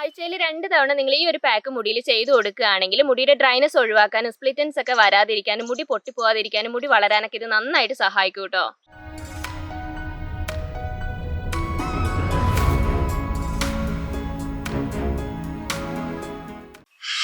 ആഴ്ചയിൽ 2 തവണ നിങ്ങൾ ഈ ഒരു പാക്ക് മുടിയിൽ ചെയ്തു കൊടുക്കുകയാണെങ്കിൽ മുടിയുടെ ഡ്രൈനസ് ഒഴിവാക്കാനും സ്പ്ലിറ്റൻസ് ഒക്കെ വരാതിരിക്കാനും മുടി പൊട്ടിപ്പോവാതിരിക്കാനും മുടി വളരാനൊക്കെ ഇത് നന്നായിട്ട് സഹായിക്കും കേട്ടോ.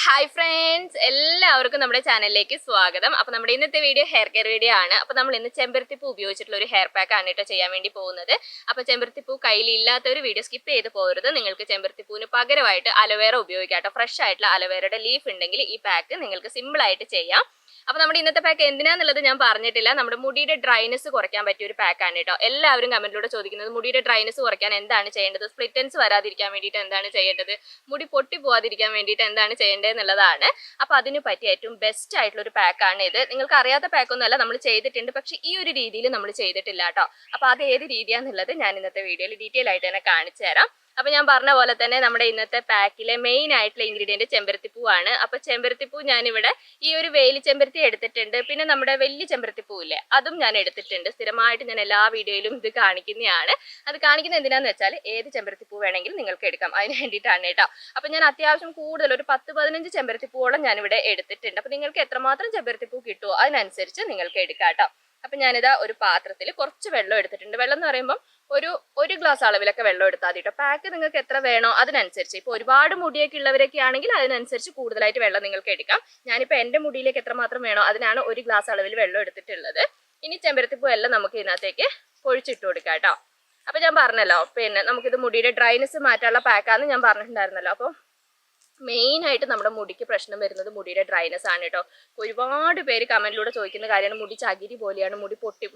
ഹായ് ഫ്രണ്ട്സ്, എല്ലാവർക്കും നമ്മുടെ ചാനലിലേക്ക് സ്വാഗതം. അപ്പോൾ നമ്മുടെ ഇന്നത്തെ വീഡിയോ ഹെയർ കെയർ വീഡിയോ ആണ്. അപ്പോൾ നമ്മൾ ഇന്ന് ചെമ്പരത്തിപ്പൂ ഉപയോഗിച്ചിട്ടുള്ള ഒരു ഹെയർ പാക്ക് ആണ് കേട്ടോ ചെയ്യാൻ വേണ്ടി പോകുന്നത്. അപ്പോൾ ചെമ്പരത്തിപ്പൂ കയ്യിലില്ലാത്ത ഒരു വീഡിയോ സ്കിപ്പ് ചെയ്ത് പോകരുത്. നിങ്ങൾക്ക് ചെമ്പരത്തിപ്പൂവിന് പകരമായിട്ട് അലോവേറ ഉപയോഗിക്കാം കേട്ടോ. ഫ്രഷ് ആയിട്ടുള്ള അലോവേറയുടെ ലീഫ് ഉണ്ടെങ്കിൽ ഈ പാക്ക് നിങ്ങൾക്ക് സിമ്പിളായിട്ട് ചെയ്യാം. അപ്പോൾ നമ്മുടെ ഇന്നത്തെ പാക്ക് എന്തിനാന്നുള്ളത് ഞാൻ പറഞ്ഞിട്ടില്ല. നമ്മുടെ മുടിയുടെ ഡ്രൈനസ് കുറയ്ക്കാൻ പറ്റിയ ഒരു പാക്കാണ് കേട്ടോ. എല്ലാവരും കമന്റിലൂടെ ചോദിക്കുന്നത് മുടിയുടെ ഡ്രൈനസ് കുറയ്ക്കാൻ എന്താണ് ചെയ്യേണ്ടത്, സ്പ്ലിറ്റൻസ് വരാതിരിക്കാൻ വേണ്ടിയിട്ട് എന്താണ് ചെയ്യേണ്ടത്, മുടി പൊട്ടി പോവാതിരിക്കാൻ വേണ്ടിയിട്ട് എന്താണ് ചെയ്യേണ്ടത് എന്നുള്ളതാണ്. അപ്പോൾ അതിന് പറ്റിയ ഏറ്റവും ബെസ്റ്റ് ആയിട്ടുള്ള ഒരു പാക്കാണ് ഇത്. നിങ്ങൾക്ക് അറിയാത്ത പാക്കൊന്നുമല്ല, നമ്മൾ ചെയ്തിട്ടുണ്ട്, പക്ഷേ ഈ ഒരു രീതിയിൽ നമ്മൾ ചെയ്തിട്ടില്ല കേട്ടോ. അപ്പോൾ അത് ഏത് രീതിയാണെന്നുള്ളത് ഞാൻ ഇന്നത്തെ വീഡിയോയിൽ ഡീറ്റെയിൽ ആയിട്ട് തന്നെ കാണിച്ചു തരാം. അപ്പോൾ ഞാൻ പറഞ്ഞ പോലെ തന്നെ നമ്മുടെ ഇന്നത്തെ പാക്കിലെ മെയിൻ ആയിട്ടുള്ള ഇൻഗ്രീഡിയൻറ്റ് ചെമ്പരത്തിപ്പൂവാണ്. അപ്പോൾ ചെമ്പരത്തിപ്പൂ ഞാനിവിടെ ഈ ഒരു വേലി ചെമ്പരത്തി എടുത്തിട്ടുണ്ട്. പിന്നെ നമ്മുടെ വലിയ ചെമ്പരത്തിപ്പൂവില്ലേ, അതും ഞാൻ എടുത്തിട്ടുണ്ട്. സ്ഥിരമായിട്ട് ഞാൻ എല്ലാ വീഡിയോയിലും ഇത് കാണിക്കുന്നതാണ്. അത് കാണിക്കുന്നത് എന്തിനാന്ന് വെച്ചാൽ ഏത് ചെമ്പരത്തിപ്പൂ വേണമെങ്കിലും നിങ്ങൾക്ക് എടുക്കാം, അതിന് വേണ്ടിയിട്ടാണ് കേട്ടോ. അപ്പോൾ ഞാൻ അത്യാവശ്യം കൂടുതൽ ഒരു 10-15 ചെമ്പരത്തിപ്പൂവോളം ഞാനിവിടെ എടുത്തിട്ടുണ്ട്. അപ്പോൾ നിങ്ങൾക്ക് എത്രമാത്രം ചെമ്പരത്തിപ്പൂ കിട്ടുമോ അതിനനുസരിച്ച് നിങ്ങൾക്ക് എടുക്കാം കേട്ടോ. അപ്പം ഞാനിതാ ഒരു പാത്രത്തിൽ കുറച്ച് വെള്ളം എടുത്തിട്ടുണ്ട്. വെള്ളം എന്ന് പറയുമ്പം ഒരു ഗ്ലാസ് അളവിലൊക്കെ വെള്ളം എടുത്താൽ മതി കേട്ടോ. പാക്ക് നിങ്ങൾക്ക് എത്ര വേണോ അതിനനുസരിച്ച്. ഇപ്പോൾ ഒരുപാട് മുടിയൊക്കെ ഉള്ളവരൊക്കെ ആണെങ്കിൽ അതിനനുസരിച്ച് കൂടുതലായിട്ട് വെള്ളം നിങ്ങൾക്ക് എടുക്കാം. ഞാനിപ്പോൾ എൻ്റെ മുടിയിലേക്ക് എത്രമാത്രം വേണോ അതിനാണ് ഒരു ഗ്ലാസ് അളവിൽ വെള്ളം എടുത്തിട്ടുള്ളത്. ഇനി ചെമ്പരത്തിപ്പൂ എല്ലാം നമുക്ക് ഇതിനകത്തേക്ക് പൊഴിച്ചിട്ട് കൊടുക്കാം കേട്ടോ. അപ്പോൾ ഞാൻ പറഞ്ഞല്ലോ, പിന്നെ നമുക്കിത് മുടിയുടെ ഡ്രൈനസ് മാറ്റാനുള്ള പാക്കാന്ന് ഞാൻ പറഞ്ഞിട്ടുണ്ടായിരുന്നല്ലോ. അപ്പോൾ മെയിനായിട്ട് നമ്മുടെ മുടിക്ക് പ്രശ്നം വരുന്നത് മുടിയുടെ ഡ്രൈനസ് ആണ് കേട്ടോ. ഒരുപാട് പേര് കമന്റിലൂടെ ചോദിക്കുന്ന കാര്യമാണ് മുടി ചകിരി പോലെയാണ്,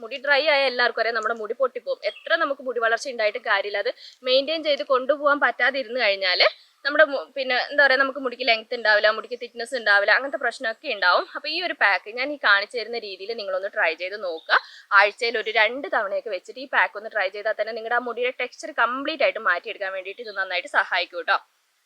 മുടി ഡ്രൈ ആയ എല്ലാവർക്കും അറിയാം നമ്മുടെ മുടി പൊട്ടിപ്പോകും. എത്ര നമുക്ക് മുടി വളർച്ച ഉണ്ടായിട്ട് കാര്യമില്ല, അത് മെയിൻറ്റെയിൻ ചെയ്ത് കൊണ്ടുപോകാൻ പറ്റാതിരുന്നു കഴിഞ്ഞാൽ നമ്മുടെ പിന്നെ എന്താ പറയുക, നമുക്ക് മുടിക്ക് ലെങ്ത് ഉണ്ടാവില്ല, മുടിക്ക് തിക്നെസ് ഉണ്ടാവില്ല, അങ്ങനത്തെ പ്രശ്നമൊക്കെ ഉണ്ടാവും. അപ്പോൾ ഈ ഒരു പാക്ക് ഞാൻ ഈ കാണിച്ചു തരുന്ന രീതിയിൽ നിങ്ങളൊന്ന് ട്രൈ ചെയ്ത് നോക്കുക. ആഴ്ചയിൽ ഒരു 2 തവണയൊക്കെ വെച്ചിട്ട് ഈ പാക്ക് ഒന്ന് ട്രൈ ചെയ്താൽ തന്നെ നിങ്ങളുടെ ആ മുടിയുടെ ടെക്സ്ചർ കംപ്ലീറ്റ് ആയിട്ട് മാറ്റിയെടുക്കാൻ വേണ്ടിയിട്ട് ഇത് നന്നായിട്ട് സഹായിക്കും കേട്ടോ.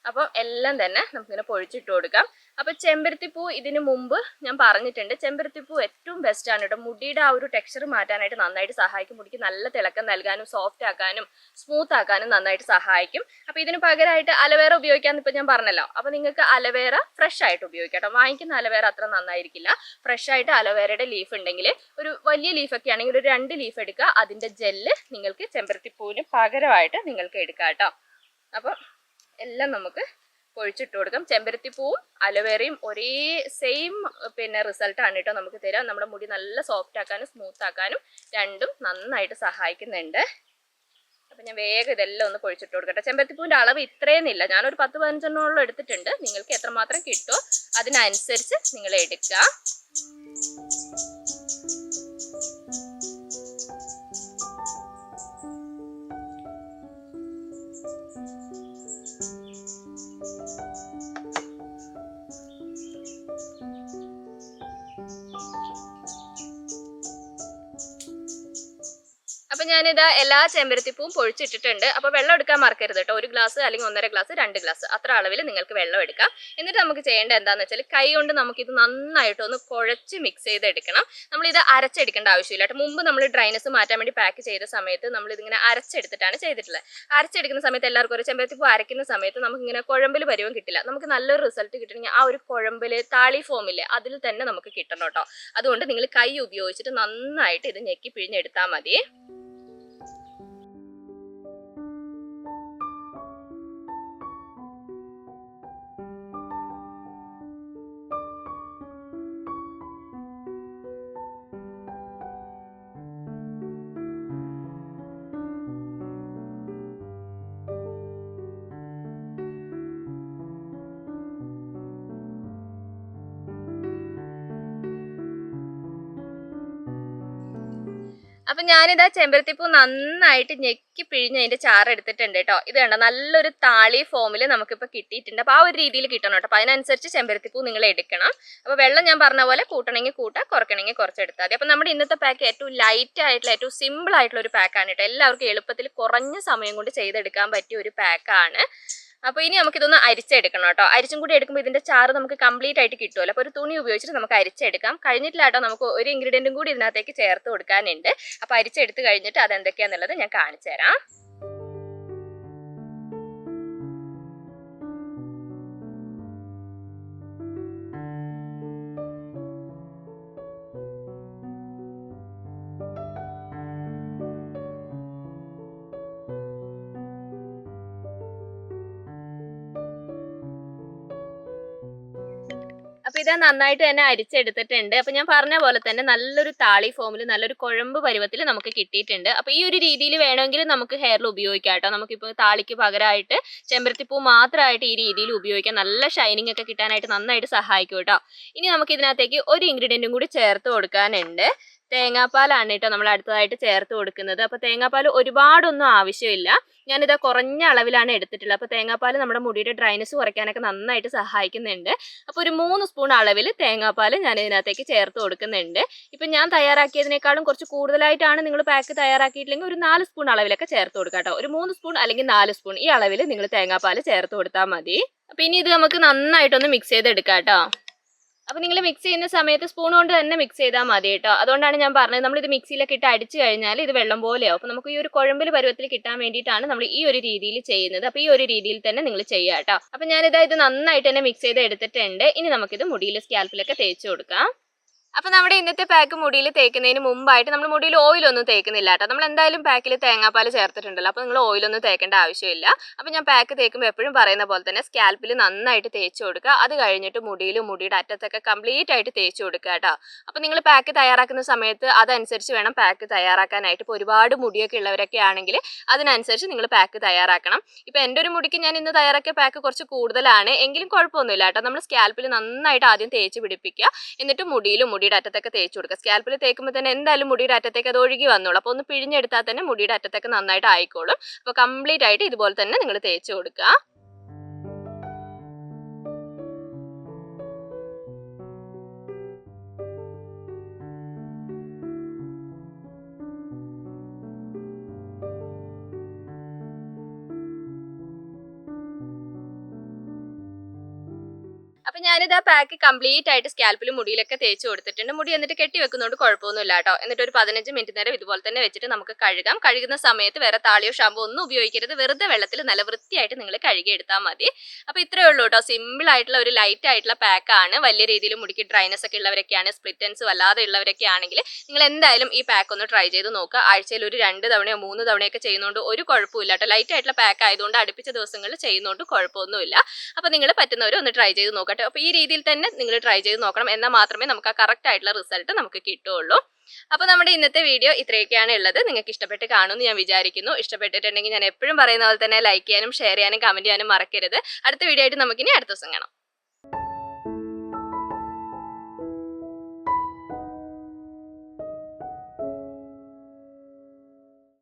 അപ്പോൾ എല്ലാം തന്നെ നമുക്കിങ്ങനെ പൊഴിച്ചിട്ട് കൊടുക്കാം. അപ്പോൾ ചെമ്പരത്തിപ്പൂ ഇതിന് മുമ്പ് ഞാൻ പറഞ്ഞിട്ടുണ്ട്, ചെമ്പരത്തിപ്പൂ ഏറ്റവും ബെസ്റ്റാണ് കേട്ടോ. മുടിയുടെ ആ ഒരു ടെക്സ്ചർ മാറ്റാനായിട്ട് നന്നായിട്ട് സഹായിക്കും. മുടിക്ക് നല്ല തിളക്കം നൽകാനും സോഫ്റ്റ് ആക്കാനും സ്മൂത്ത് ആക്കാനും നന്നായിട്ട് സഹായിക്കും. അപ്പോൾ ഇതിന് പകരമായിട്ട് അലോവേറ ഉപയോഗിക്കാമെന്ന് ഇപ്പോൾ ഞാൻ പറഞ്ഞല്ലോ. അപ്പോൾ നിങ്ങൾക്ക് അലോവേറ ഫ്രഷ് ആയിട്ട് ഉപയോഗിക്കാം കേട്ടോ. വാങ്ങിക്കുന്ന അലോവേറ അത്ര നന്നായിരിക്കില്ല. ഫ്രഷ് ആയിട്ട് അലോവേറയുടെ ലീഫ് ഉണ്ടെങ്കിൽ ഒരു വലിയ ലീഫൊക്കെ ആണെങ്കിൽ ഒരു 2 ലീഫ് എടുക്കുക. അതിൻ്റെ ജെല്ല് നിങ്ങൾക്ക് ചെമ്പരത്തിപ്പൂവിന് പകരമായിട്ട് നിങ്ങൾക്ക് എടുക്കാം കേട്ടോ. അപ്പോൾ എല്ലാം നമുക്ക് പൊഴിച്ചിട്ട് കൊടുക്കാം. ചെമ്പരത്തിപ്പൂവും അലോവേറയും ഒരേ സെയിം പിന്നെ റിസൾട്ടാണ് കേട്ടോ നമുക്ക് തരാം. നമ്മുടെ മുടി നല്ല സോഫ്റ്റ് ആക്കാനും സ്മൂത്ത് ആക്കാനും രണ്ടും നന്നായിട്ട് സഹായിക്കുന്നുണ്ട്. അപ്പം ഞാൻ വേഗം ഇതെല്ലാം ഒന്ന് പൊഴിച്ചിട്ട് കൊടുക്കട്ടെ. ചെമ്പരത്തിപ്പൂവിൻ്റെ അളവ് ഇത്രയൊന്നുമില്ല, ഞാനൊരു 10-15 എടുത്തിട്ടുണ്ട്. നിങ്ങൾക്ക് എത്രമാത്രം കിട്ടുമോ അതിനനുസരിച്ച് നിങ്ങൾ എടുക്കുക. അപ്പം ഞാനിതാ എല്ലാ ചെമ്പരത്തിപ്പൂവും പൊഴിച്ചിട്ടിട്ടുണ്ട്. അപ്പോൾ വെള്ളം എടുക്കാൻ മറക്കരുത് കേട്ടോ. 1 ഗ്ലാസ് അല്ലെങ്കിൽ 1.5 ഗ്ലാസ് 2 ഗ്ലാസ് അത്ര അളവിൽ നിങ്ങൾക്ക് വെള്ളം എടുക്കാം. എന്നിട്ട് നമുക്ക് ചെയ്യേണ്ടത് എന്താണെന്ന് വെച്ചാൽ കൈ കൊണ്ട് നമുക്കിത് നന്നായിട്ടൊന്ന് കുഴച്ച് മിക്സ് ചെയ്തെടുക്കണം. നമ്മളിത് അരച്ചെടുക്കേണ്ട ആവശ്യമില്ല കേട്ടോ. മുമ്പ് നമ്മൾ ഡ്രൈനസ് മാറ്റാൻ വേണ്ടി പാക്ക് ചെയ്ത സമയത്ത് നമ്മളിതിങ്ങനെ അരച്ചെടുത്തിട്ടാണ് ചെയ്തിട്ടുള്ളത്. അരച്ചെടുക്കുന്ന സമയത്ത് എല്ലാവർക്കും ഒരു ചെമ്പരത്തിപ്പൂ അരയ്ക്കുന്ന സമയത്ത് നമുക്കിങ്ങനെ കുഴമ്പിൽ പരുവം കിട്ടില്ല. നമുക്ക് നല്ലൊരു റിസൾട്ട് കിട്ടണമെങ്കിൽ ആ ഒരു കുഴമ്പിൽ താളി ഫോമില്ലേ അതിൽ തന്നെ നമുക്ക് കിട്ടണം കേട്ടോ. അതുകൊണ്ട് നിങ്ങൾ കൈ ഉപയോഗിച്ചിട്ട് നന്നായിട്ട് ഇത് ഞെക്കി പിഴിഞ്ഞെടുത്താൽ മതി. അപ്പം ഞാനിതാ ചെമ്പരത്തിപ്പൂ നന്നായിട്ട് ഞെക്കി പിഴിഞ്ഞ് അതിൻ്റെ ചാറ് എടുത്തിട്ടുണ്ട് കേട്ടോ. ഇത് കണ്ടോ, നല്ലൊരു താളി ഫോമിൽ നമുക്കിപ്പോൾ കിട്ടിയിട്ടുണ്ട്. അപ്പോൾ ആ ഒരു രീതിയിൽ കിട്ടണം കേട്ടോ. അപ്പോൾ അതിനനുസരിച്ച് ചെമ്പരത്തിപ്പൂ നിങ്ങൾ എടുക്കണം. അപ്പോൾ വെള്ളം ഞാൻ പറഞ്ഞ പോലെ കൂട്ടണമെങ്കിൽ കൂട്ടുക, കുറയ്ക്കണമെങ്കിൽ കുറച്ചെടുത്താൽ മതി. അപ്പോൾ നമ്മുടെ ഇന്നത്തെ പാക്ക് ഏറ്റവും ലൈറ്റ് ആയിട്ടുള്ള ഏറ്റവും സിമ്പിൾ ആയിട്ടുള്ള ഒരു പാക്കാണ് കേട്ടോ. എല്ലാവർക്കും എളുപ്പത്തിൽ കുറഞ്ഞ സമയം കൊണ്ട് ചെയ്തെടുക്കാൻ പറ്റിയ ഒരു പാക്കാണ്. അപ്പോൾ ഇനി നമുക്കിതൊന്ന് അരിച്ചെടുക്കണം കേട്ടോ. അരിച്ചും കൂടി എടുക്കുമ്പോൾ ഇതിൻ്റെ ചാറ് നമുക്ക് കംപ്ലീറ്റ് ആയിട്ട് കിട്ടുമല്ലോ. അപ്പോൾ ഒരു തുണി ഉപയോഗിച്ചിട്ട് നമുക്ക് അരിച്ചെടുക്കാം. കഴിഞ്ഞിട്ടില്ല കേട്ടോ, നമുക്ക് ഒരു ഇൻഗ്രീഡിയൻറ്റും കൂടി ഇതിനകത്തേക്ക് ചേർത്ത് കൊടുക്കാനുണ്ട്. അപ്പോൾ അരിച്ചെടുത്ത് കഴിഞ്ഞിട്ട് അതെന്തൊക്കെയാണെന്നുള്ളത് ഞാൻ കാണിച്ചു തരാം. അപ്പോൾ ഇത് നന്നായിട്ട് തന്നെ അരിച്ചെടുത്തിട്ടുണ്ട്. അപ്പോൾ ഞാൻ പറഞ്ഞ പോലെ തന്നെ നല്ലൊരു താളി ഫോമിൽ നല്ലൊരു കുഴമ്പ് പരുവത്തിൽ നമുക്ക് കിട്ടിയിട്ടുണ്ട്. അപ്പോൾ ഈ ഒരു രീതിയിൽ വേണമെങ്കിൽ നമുക്ക് ഹെയറിൽ ഉപയോഗിക്കാം കേട്ടോ. നമുക്കിപ്പോൾ താളിക്ക് പകരമായിട്ട് ചെമ്പരത്തിപ്പൂ മാത്രമായിട്ട് ഈ രീതിയിൽ ഉപയോഗിക്കാം. നല്ല ഷൈനിങ് ഒക്കെ കിട്ടാനായിട്ട് നന്നായിട്ട് സഹായിക്കും കേട്ടോ. ഇനി നമുക്ക് ഇതിനകത്തേക്ക് ഒരു ഇൻഗ്രീഡിയൻറ്റും കൂടി ചേർത്ത് കൊടുക്കാനുണ്ട്. തേങ്ങാപ്പാലാണ് കേട്ടോ നമ്മൾ അടുത്തതായിട്ട് ചേർത്ത് കൊടുക്കുന്നത്. അപ്പോൾ തേങ്ങാപ്പാൽ ഒരുപാടൊന്നും ആവശ്യമില്ല. ഞാനിത് കുറഞ്ഞ അളവിലാണ് എടുത്തിട്ടുള്ളത്. അപ്പോൾ തേങ്ങാപ്പാൽ നമ്മുടെ മുടിയുടെ ഡ്രൈനെസ് കുറയ്ക്കാനൊക്കെ നന്നായിട്ട് സഹായിക്കുന്നുണ്ട്. അപ്പോൾ ഒരു 3 സ്പൂൺ അളവിൽ തേങ്ങാപ്പാൽ ഞാൻ ഇതിനകത്തേക്ക് ചേർത്ത് കൊടുക്കുന്നുണ്ട്. ഇപ്പം ഞാൻ തയ്യാറാക്കിയതിനേക്കാളും കുറച്ച് കൂടുതലായിട്ടാണ് നിങ്ങൾ പാക്ക് തയ്യാറാക്കിയിട്ടില്ലെങ്കിൽ ഒരു 4 സ്പൂൺ അളവിലൊക്കെ ചേർത്ത് കൊടുക്കാം കേട്ടോ. ഒരു 3 സ്പൂൺ അല്ലെങ്കിൽ 4 സ്പൂൺ ഈ അളവിൽ നിങ്ങൾ തേങ്ങാപ്പാൽ ചേർത്ത് കൊടുത്താൽ മതി. അപ്പോൾ ഇനി ഇത് നമുക്ക് നന്നായിട്ടൊന്ന് മിക്സ് ചെയ്തെടുക്കാം കേട്ടോ. അപ്പോൾ നിങ്ങൾ മിക്സ് ചെയ്യുന്ന സമയത്ത് സ്പൂൺ കൊണ്ട് തന്നെ മിക്സ് ചെയ്താൽ മതി കേട്ടോ. അതുകൊണ്ടാണ് ഞാൻ പറഞ്ഞത് നമ്മളിത് മിക്സിയിലൊക്കെ ഇട്ട് അടിച്ചു കഴിഞ്ഞാൽ ഇത് വെള്ളം പോലെയാവും. അപ്പോൾ നമുക്ക് ഈ ഒരു കുഴമ്പിൽ പരുവത്തിൽ കിട്ടാൻ വേണ്ടിയിട്ടാണ് നമ്മൾ ഈ ഒരു രീതിയിൽ ചെയ്യുന്നത്. അപ്പോൾ ഈ ഒരു രീതിയിൽ തന്നെ നിങ്ങൾ ചെയ്യുക കേട്ടോ. അപ്പോൾ ഞാനിത് നന്നായിട്ട് തന്നെ മിക്സ് ചെയ്ത് എടുത്തിട്ടുണ്ട്. ഇനി നമുക്കിത് മുടിയിൽ സ്കാൽപ്പിലൊക്കെ തേച്ച് കൊടുക്കാം. അപ്പോൾ നമ്മുടെ ഇന്നത്തെ പാക്ക് മുടിയിൽ തേക്കുന്നതിന് മുമ്പായിട്ട് നമ്മൾ മുടിയിൽ ഓയിലൊന്നും തേക്കുന്നില്ല കേട്ടോ. നമ്മൾ എന്തായാലും പാക്കിൽ തേങ്ങാപ്പാൽ ചേർത്തിട്ടുണ്ടല്ലോ. അപ്പോൾ നിങ്ങൾ ഓയിലൊന്നും തേക്കേണ്ട ആവശ്യമില്ല. അപ്പോൾ ഞാൻ പാക്ക് തേക്കുമ്പോൾ എപ്പോഴും പറയുന്ന പോലെ തന്നെ സ്കാൽപ്പിൽ നന്നായിട്ട് തേച്ച് കൊടുക്കുക. അത് കഴിഞ്ഞിട്ട് മുടിയിലും മുടിയുടെ അറ്റത്തൊക്കെ കംപ്ലീറ്റ് ആയിട്ട് തേച്ച് കൊടുക്കുക കേട്ടോ. അപ്പോൾ നിങ്ങൾ പാക്ക് തയ്യാറാക്കുന്ന സമയത്ത് അതനുസരിച്ച് വേണം പാക്ക് തയ്യാറാക്കാനായിട്ട്. ഇപ്പോൾ ഒരുപാട് മുടിയൊക്കെ ഉള്ളവരൊക്കെ ആണെങ്കിൽ അതിനനുസരിച്ച് നിങ്ങൾ പാക്ക് തയ്യാറാക്കണം. ഇപ്പോൾ എൻ്റെ ഒരു മുടിക്ക് ഞാൻ ഇന്ന് തയ്യാറാക്കിയ പാക്ക് കുറച്ച് കൂടുതലാണ് എങ്കിലും കുഴപ്പമൊന്നുമില്ല കേട്ടോ. നമ്മൾ സ്കാൽപ്പിൽ നന്നായിട്ട് ആദ്യം തേച്ച് പിടിപ്പിക്കുക. എന്നിട്ട് മുടിയിലും മുടിയുടെ അറ്റത്തൊക്കെ തേച്ച് കൊടുക്കുക. സ്കാൽപ്പിൽ തേക്കുമ്പോൾ തന്നെ എന്തായാലും മുടിയുടെ അറ്റത്തേക്ക് അത് ഒഴുകി വന്നോളൂ. അപ്പോൾ ഒന്ന് പിഴിഞ്ഞെടുത്താൽ തന്നെ മുടിയുടെ അറ്റത്തൊക്കെ നന്നായിട്ട് ആയിക്കോളും. അപ്പോൾ കംപ്ലീറ്റ് ആയിട്ട് ഇതുപോലെ തന്നെ നിങ്ങൾ തേച്ച് കൊടുക്കുക. അപ്പോൾ ഞാനിത് ആ പാക്ക് കംപ്ലീറ്റ് ആയിട്ട് സ്കാൽപ്പിലും മുടിയിലൊക്കെ തേച്ച് കൊടുത്തിട്ടുണ്ട്. മുടി എന്നിട്ട് കെട്ടി വെക്കുന്നതുകൊണ്ട് കുഴപ്പമൊന്നുമില്ല കേട്ടോ. എന്നിട്ട് ഒരു 15 മിനിറ്റ് നേരം ഇതുപോലെ തന്നെ വെച്ചിട്ട് നമുക്ക് കഴുകാം. കഴുകുന്ന സമയത്ത് വേറെ താളിയോ ഷാമ്പോ ഒന്നും ഉപയോഗിക്കരുത്. വെറുതെ വെള്ളത്തിൽ നല്ല വൃത്തിയായിട്ട് നിങ്ങൾ കഴുകി എടുത്താൽ മതി. അപ്പോൾ ഇത്രയേ ഉള്ളൂ കേട്ടോ. സിമ്പിൾ ആയിട്ടുള്ള ഒരു ലൈറ്റ് ആയിട്ടുള്ള പാക്കാണ്. വലിയ രീതിയിൽ മുടിക്ക് ഡ്രൈനസ് ഒക്കെ ഉള്ളവരൊക്കെയാണ്, സ്പ്ലിറ്റൻസ് വല്ലാതെ ഉള്ളവരൊക്കെ ആണെങ്കിൽ നിങ്ങൾ എന്തായാലും ഈ പാക്ക് ഒന്ന് ട്രൈ ചെയ്ത് നോക്കുക. ആഴ്ചയിൽ ഒരു 2 തവണയോ 3 തവണയൊക്കെ ചെയ്യുന്നതുകൊണ്ട് ഒരു കുഴപ്പമില്ല കേട്ടോ. ലൈറ്റ് ആയിട്ടുള്ള പാക്ക് ആയതുകൊണ്ട് അടുപ്പിച്ച ദിവസങ്ങളിൽ ചെയ്യുന്നതുകൊണ്ട് കുഴപ്പമൊന്നുമില്ല. അപ്പോൾ നിങ്ങൾ പറ്റുന്നവർ ഒന്ന് ട്രൈ ചെയ്ത് നോക്കട്ടെ. അപ്പോൾ ഈ രീതിയിൽ തന്നെ നിങ്ങൾ ട്രൈ ചെയ്ത് നോക്കണം. എന്നാൽ മാത്രമേ നമുക്ക് ആ കറക്റ്റ് ആയിട്ടുള്ള റിസൾട്ട് നമുക്ക് കിട്ടുള്ളൂ. അപ്പോൾ നമ്മുടെ ഇന്നത്തെ വീഡിയോ ഇത്രയൊക്കെയാണ് ഉള്ളത്. നിങ്ങൾക്ക് ഇഷ്ടപ്പെട്ട് കാണുമെന്ന് ഞാൻ വിചാരിക്കുന്നു. ഇഷ്ടപ്പെട്ടിട്ടുണ്ടെങ്കിൽ ഞാൻ എപ്പോഴും പറയുന്ന പോലെ തന്നെ ലൈക്ക് ചെയ്യാനും ഷെയർ ചെയ്യാനും കമൻറ്റ് ചെയ്യാനും മറക്കരുത്. അടുത്ത വീഡിയോ ആയിട്ട് നമുക്കിനി അടുത്ത ദിവസം കാണാം.